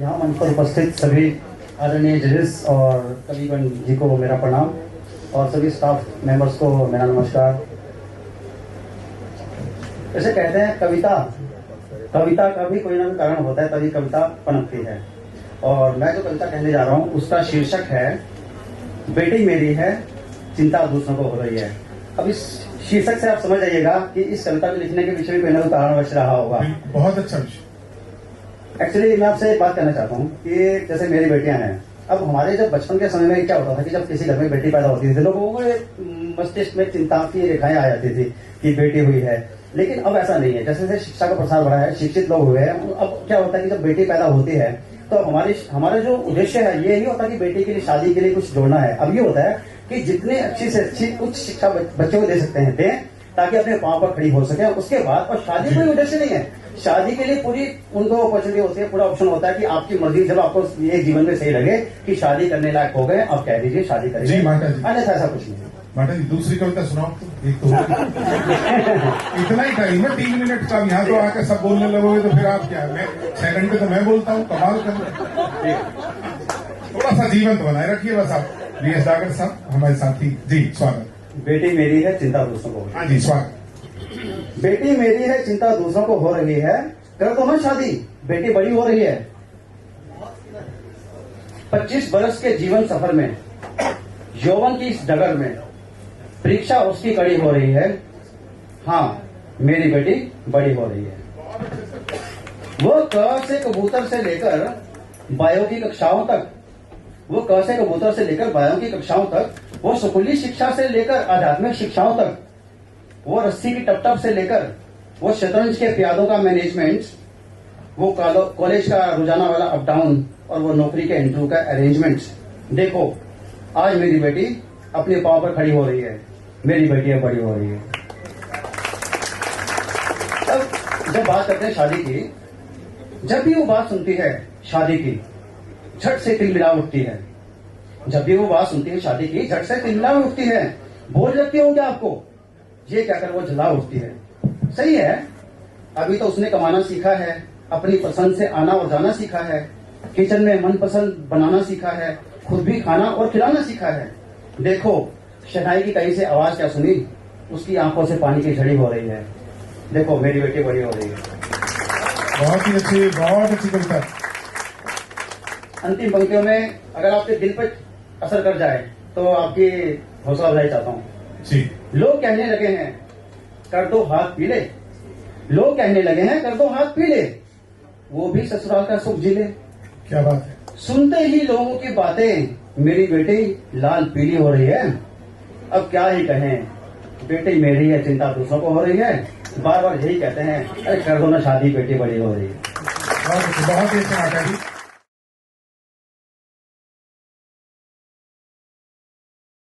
यहाँ मंच पर उपस्थित सभी आदरणीय जजेस और कलीगण जी को मेरा प्रणाम और सभी स्टाफ मेंबर्स को मेरा नमस्कार। जैसे कहते हैं कविता का भी कोई ना कोई कारण होता है, तभी कविता पनपती है। और मैं जो कविता कहने जा रहा हूँ उसका शीर्षक है बेटी मेरी है चिंता दूसरों को हो रही है। अब इस शीर्षक से आप समझ जाइएगा कि इस कविता को लिखने के पीछे भी कोई ना कोई कारणवश रहा होगा। बहुत अच्छा विषय। एक्चुअली मैं आपसे एक बात कहना चाहता हूँ कि जैसे मेरी बेटियां हैं, अब हमारे जब बचपन के समय में क्या होता था कि जब किसी घर में बेटी पैदा होती थी लोगों को मस्तिष्क में चिंता की रेखाएं आ जाती थी कि बेटी हुई है। लेकिन अब ऐसा नहीं है। जैसे जैसे शिक्षा का प्रसार बढ़ा है, शिक्षित लोग हुए हैं, अब क्या होता है कि जब बेटी पैदा होती है तो हमारा जो उद्देश्य है ये नहीं होता कि बेटी के लिए शादी के लिए कुछ जोड़ना है। अब ये होता है कि जितने अच्छी से अच्छी उच्च शिक्षा बच्चों को दे सकते हैं दें, ताकि अपने पांव पर खड़ी हो सके। उसके बाद और शादी कोई उद्देश्य नहीं है, शादी के लिए पूरी उनको अपॉर्चुनिटी होती है, पूरा ऑप्शन होता है कि आपकी मर्जी, जब आपको ये जीवन में सही लगे कि शादी करने लायक हो गए, आप कह दीजिए शादी करेंगे, अन्यथा ऐसा कुछ नहीं है। माता जी दूसरी कविता सुनाओ तो। एक तो इतना ही टाइम है 3 मिनट का। यहाँ तो आकर सब बोलने लगोगे तो फिर आप क्या, मैं सेकंड पे तो मैं बोलता हूँ, कमाल कर। थोड़ा सा जीवंत बनाए रखिए बस आप। वीएस डागर साहब हमारे साथी जी, स्वागत। बेटी मेरी है चिंता दूसरों को। हाँ जी, स्वागत। बेटी मेरी है चिंता दूसरों को हो रही है, कर दो ना शादी, बेटी बड़ी हो रही है। 25 बरस के जीवन सफर में, यौवन की इस डगर में परीक्षा उसकी कड़ी हो रही है। हाँ, मेरी बेटी बड़ी हो रही है। वो क से कबूतर से लेकर बायो की कक्षाओं तक, वो क से कबूतर से लेकर बायो की कक्षाओं तक, वो स्कूली शिक्षा से लेकर आध्यात्मिक शिक्षाओं तक, वो रस्सी की टप से लेकर वो शतरंज के प्यादों का मैनेजमेंट, वो कॉलेज का रोजाना वाला अप डाउन और वो नौकरी के इंटरव्यू का अरेंजमेंट। देखो आज मेरी बेटी अपने पांव पर खड़ी हो रही है, मेरी बेटी बड़ी हो रही है। अब जब बात करते हैं शादी की, जब भी वो बात सुनती है शादी की, झट से तिलमिला उठती है। जब भी वो बात सुनती है शादी की, झट से तिलमिला उठती है। बोल लगती होंगे आपको, ये क्या कर वो जला उठती है। सही है, अभी तो उसने कमाना सीखा है, अपनी पसंद से आना और जाना सीखा है, किचन में मनपसंद बनाना सीखा है, खुद भी खाना और खिलाना सीखा है। देखो शहनाई की कहीं से आवाज क्या सुनी, उसकी आंखों से पानी की झड़ी हो रही है। देखो मेरी बेटी बड़ी हो रही है। बहुत अच्छी कविता। अंतिम पंक्तियों में अगर आपके दिल पर असर कर जाए तो आपकी हौसला अफजाई चाहता हूँ। लोग कहने लगे हैं कर दो हाथ पीले, लोग कहने लगे हैं कर दो हाथ पीले, वो भी ससुराल का सुख जिले। क्या बात है। सुनते ही लोगों की बातें, मेरी बेटी लाल पीली हो रही है। अब क्या ही कहें, बेटी मेरी है चिंता दूसरों को हो रही है। बार बार यही कहते हैं, अरे कर दो ना शादी, बेटी बड़ी हो रही है। बहुत ही अच्छा।